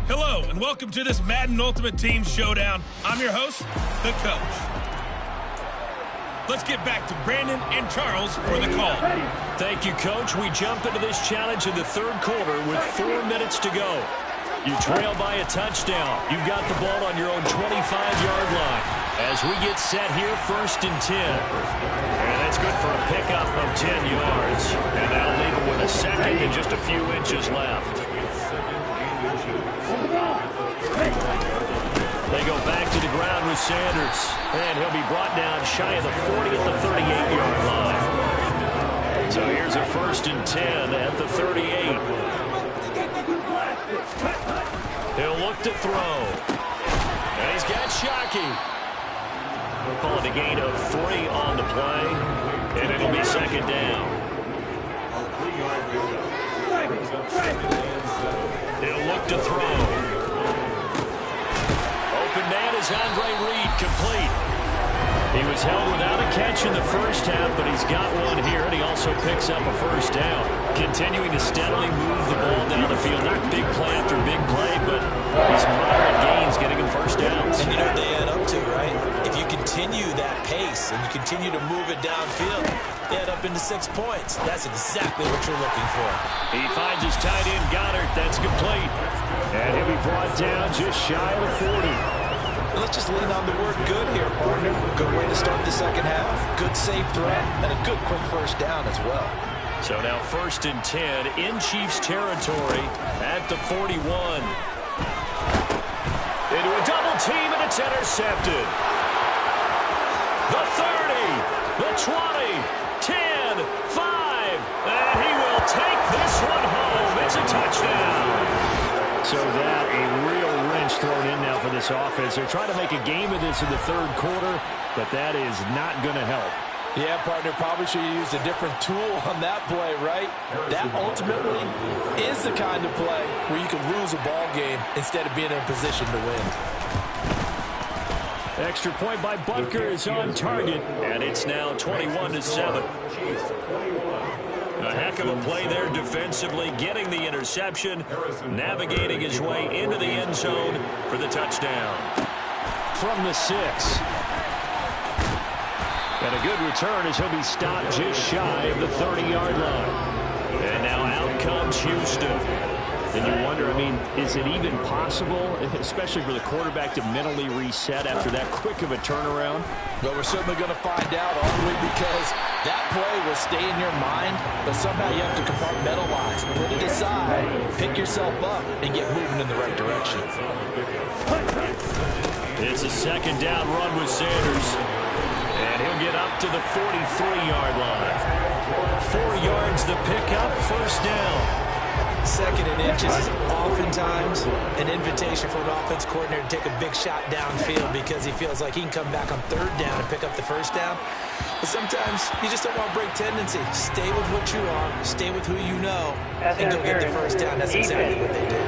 Hello, and welcome to this Madden Ultimate Team Showdown. I'm your host, the Coach. Let's get back to Brandon and Charles for the call. Thank you, Coach. We jump into this challenge in the third quarter with 4 minutes to go. You trail by a touchdown. You've got the ball on your own 25-yard line. As we get set here, 1st and 10. And that's good for a pickup of 10 yards. And that'll leave them with a second and just a few inches left. They go back to the ground with Sanders. And he'll be brought down shy of the 40 at the 38-yard line. So here's a 1st and 10 at the 38. He'll look to throw. And he's got Shockey. We'll call it a gain of 3 on the play. And it'll be 2nd down. He'll look to throw. Open man is Andre Reed, complete. He was held without a catch in the first half, but he's got one here, and he also picks up a 1st down. Continuing to steadily move the ball down the field. Not big play after big play, but these moderate gains getting him 1st downs. And you know what they add up to, right? If you continue that pace and you continue to move it downfield, they add up into 6 points. That's exactly what you're looking for. He finds his tight end, Goddard. That's complete. And he'll be brought down just shy of the 40. Let's just lean on the word good here, partner. Good way to start the second half. Good safe threat and a good quick 1st down as well. So now 1st and 10 in Chiefs territory at the 41. Into a double team, and it's intercepted. The 30, the 20, 10, 5, and he will take this one home. It's a touchdown. So that a real wrench thrown in now for this offense. They're trying to make a game of this in the third quarter, but that is not going to help. Yeah, partner, probably should have used a different tool on that play, right? That ultimately is the kind of play where you can lose a ball game instead of being in a position to win. Extra point by Butker is on target, and it's now 21-7. A heck of a play there defensively, getting the interception, navigating his way into the end zone for the touchdown. From the 6. And a good return as he'll be stopped just shy of the 30-yard line. And now out comes Houston. And you wonder, I mean, is it even possible, especially for the quarterback, to mentally reset after that quick of a turnaround? Well, we're certainly going to find out, aren't we? Because that play will stay in your mind, but somehow you have to compartmentalize, put it aside, pick yourself up, and get moving in the right direction. It's a 2nd down run with Sanders. And he'll get up to the 43-yard line. 4 yards the pickup, 1st down. 2nd and inches is oftentimes an invitation for an offense coordinator to take a big shot downfield because he feels like he can come back on 3rd down and pick up the 1st down. But sometimes you just don't want to break tendency. Stay with what you are, stay with who you know, and go get the 1st down. That's exactly what they did.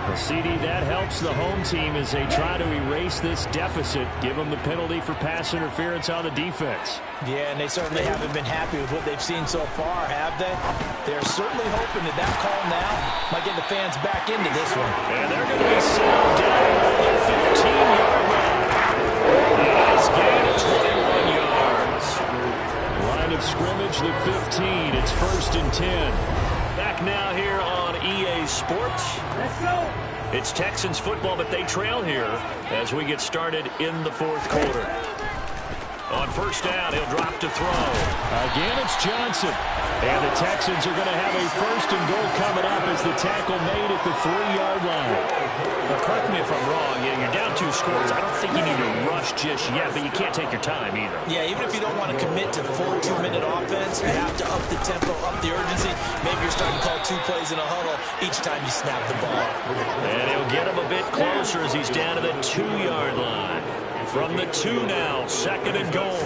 Well, CD, that helps the home team as they try to erase this deficit, give them the penalty for pass interference on the defense. Yeah, and they certainly haven't been happy with what they've seen so far, have they? They're certainly hoping that that call now might get the fans back into this one. And they're going to be settled down at the 15-yard line. Nice gain of 21 yards. Line of scrimmage, the 15. It's 1st and 10. Back now here on EA Sports. Let's go. It's Texans football, but they trail here as we get started in the 4th quarter. On 1st down, he'll drop to throw. Again, it's Johnson. And the Texans are going to have a 1st and goal coming up as the tackle made at the 3-yard line. Now, correct me if I'm wrong. Yeah, you're down 2 scores. I don't think you need to rush just yet, but you can't take your time either. Yeah, even if you don't want to commit to full 2-minute offense, you have to up the tempo, up the urgency. Maybe you're starting to call 2 plays in a huddle each time you snap the ball. And he'll get him a bit closer as he's down to the 2-yard line. From the 2 now, 2nd and goal.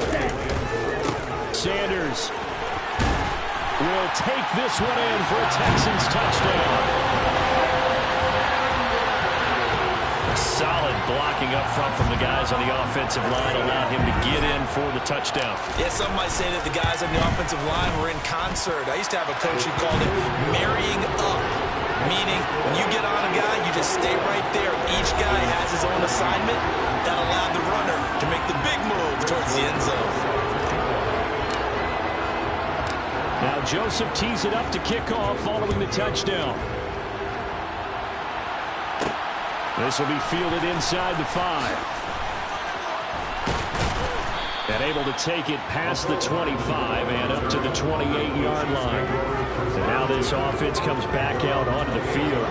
Sanders will take this one in for a Texans touchdown. Solid blocking up front from the guys on the offensive line allowed him to get in for the touchdown. Yeah, some might say that the guys on the offensive line were in concert. I used to have a coach who called it marrying up. Meaning, when you get on a guy, you just stay right there. Each guy has his own assignment. That allowed the runner to make the big move towards the end zone. Now Joseph tees it up to kick off following the touchdown. This will be fielded inside the 5. And able to take it past the 25 and up to the 28-yard line. And now this offense comes back out onto the field.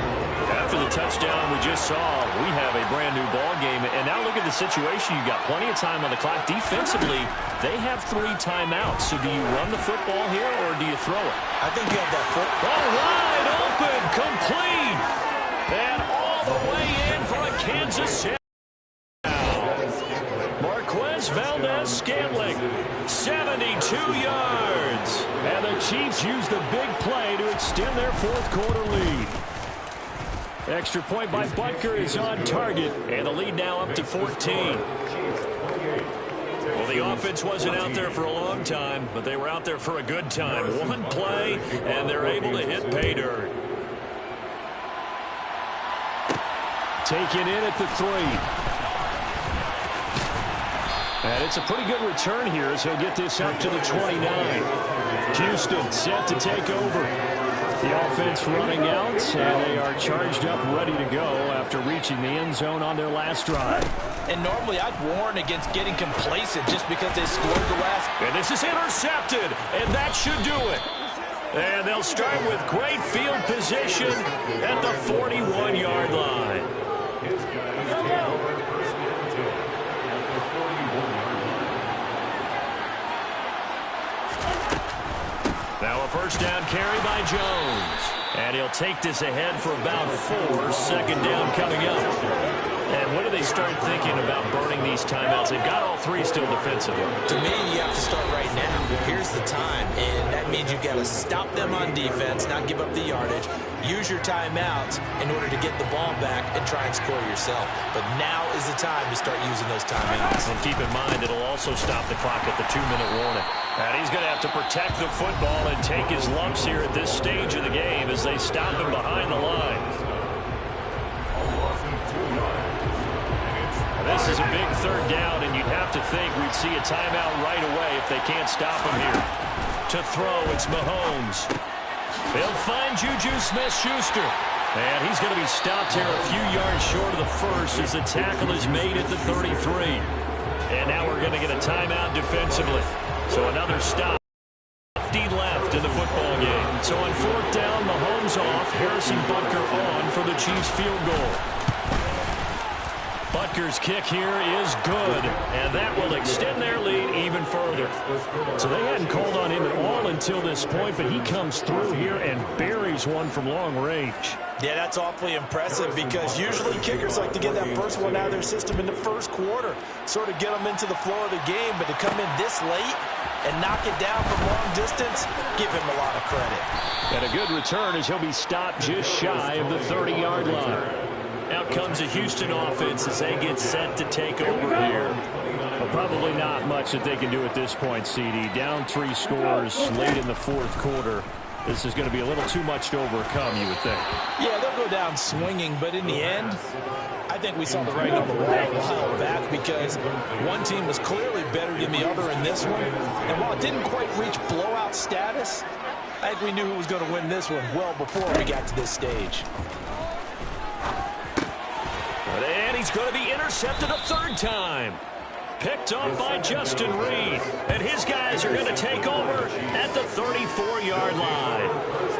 After the touchdown we just saw, we have a brand-new ball game. And now look at the situation. You've got plenty of time on the clock. Defensively, they have 3 timeouts. So do you run the football here or do you throw it? I think you have that football. Wide open, complete. And all the way in for a Kansas City. Valdez-Scantling, 72 yards. And the Chiefs use the big play to extend their fourth-quarter lead. Extra point by Butker is on target, and the lead now up to 14. Well, the offense wasn't out there for a long time, but they were out there for a good time. One play, and they're able to hit pay dirt. Taken in at the 3. And it's a pretty good return here as he'll get this up to the 29. Houston set to take over. The offense running out, and they are charged up, ready to go after reaching the end zone on their last drive. And normally I'd warn against getting complacent just because they scored the last. And this is intercepted, and that should do it. And they'll start with great field position at the 41-yard line. Now a first down carry by Jones. And he'll take this ahead for about 4. Second down coming up. And when do they start thinking about burning these timeouts? They've got all 3 still defensively. To me, you have to start right now. Here's the time. And that means you've got to stop them on defense, not give up the yardage. Use your timeouts in order to get the ball back and try and score yourself. But now is the time to start using those timeouts. And keep in mind, it'll also stop the clock at the 2-minute warning. And he's going to have to protect the football and take his lumps here at this stage of the game as they stop him behind the line. This is a big third down, and you'd have to think we'd see a timeout right away if they can't stop him here. To throw, it's Mahomes. They'll find Juju Smith-Schuster. And he's going to be stopped here a few yards short of the first as the tackle is made at the 33. And now we're going to get a timeout defensively. So another stop. 50 left in the football game. So on fourth down, Mahomes off. Harrison Butker on for the Chiefs field goal. Butker's kick here is good, and that will extend their lead even further. So they hadn't called on him at all until this point, but he comes through here and buries one from long range. Yeah, that's awfully impressive because usually kickers like to get that first one out of their system in the first quarter, sort of get them into the flow of the game, but to come in this late and knock it down from long distance, give him a lot of credit. And a good return as he'll be stopped just shy of the 30-yard line. Out comes the Houston offense as they get set to take over here. Well, probably not much that they can do at this point, CD. Down 3 scores late in the fourth quarter. This is going to be a little too much to overcome, you would think. Yeah, they'll go down swinging, but in the end, I think we saw the writing on the wall a while back because one team was clearly better than the other in this one. And while it didn't quite reach blowout status, I think we knew who was going to win this one well before we got to this stage. And he's going to be intercepted a third time. Picked off by Justin Reed. And his guys are going to take over at the 34-yard line.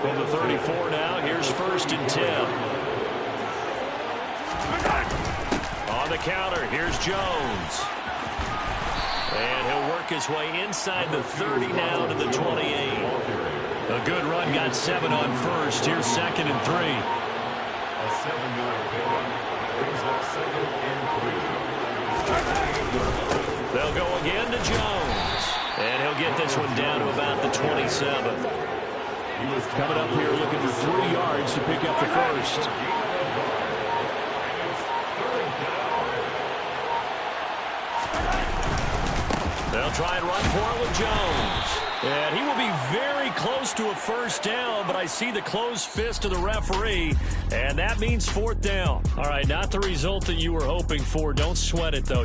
From the 34 now, here's 1st and 10. On the counter, here's Jones. And he'll work his way inside the 30 now to the 28. A good run, got 7 on first. Here's 2nd and 3. A 7-yard gain. They'll go again to Jones. And he'll get this one down to about the 27. Coming up here looking for 3 yards to pick up the first. They'll try and run for it with Jones. And he will be very close to a first down, but I see the closed fist of the referee, and that means fourth down. All right, not the result that you were hoping for. Don't sweat it, though.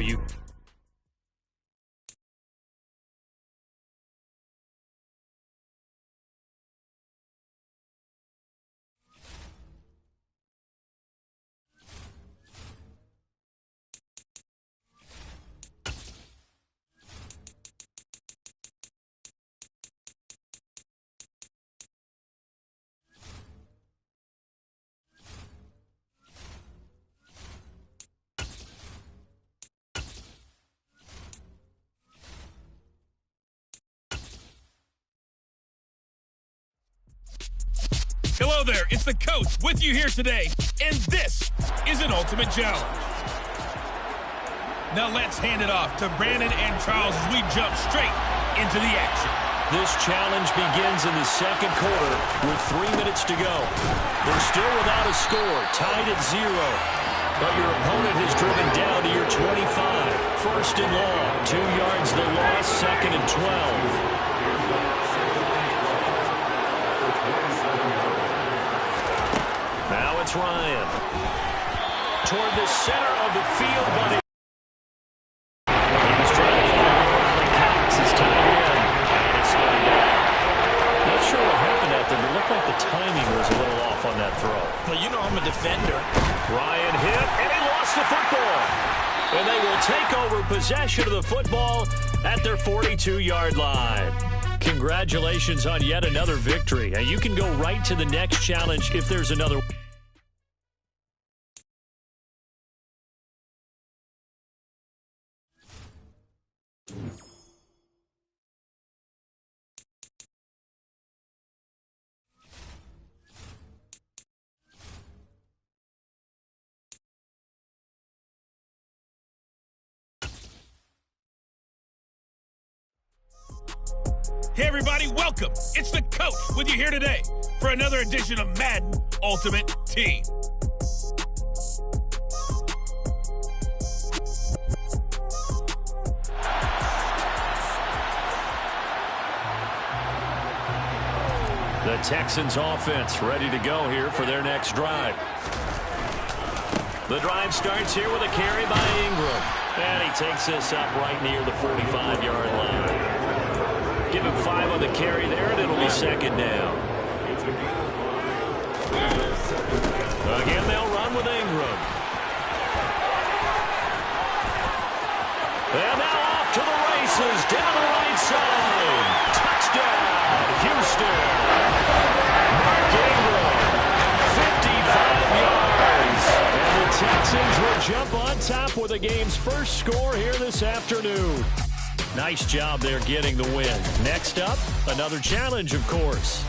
Hello there, it's the coach with you here today, and this is an ultimate challenge. Now let's hand it off to Brandon and Charles as we jump straight into the action. This challenge begins in the second quarter with 3 minutes to go. They're still without a score, tied at 0. But your opponent has driven down to your 25. First and long, 2 yards the loss, second and 12. Now it's Ryan. Toward the center of the field, but he was trying to find Riley Cox is tied in. And it's slowed down. Not sure what happened out there, but it looked like the timing was a little off on that throw. Well, you know I'm a defender. Ryan hit, and he lost the football. And they will take over possession of the football at their 42-yard line. Congratulations on yet another victory. And you can go right to the next challenge if there's another. Hey everybody, welcome. It's the coach with you here today for another edition of Madden Ultimate Team. The Texans offense ready to go here for their next drive. The drive starts here with a carry by Ingram. And he takes this up right near the 45-yard line. Give him 5 on the carry there, and it'll be second down. Again, they'll run with Ingram. And now off to the races, down the right side. Touchdown, Houston. Mark Ingram, 55 yards. And the Texans will jump on top with the game's first score here this afternoon. Nice job there getting the win. Next up, another challenge, of course.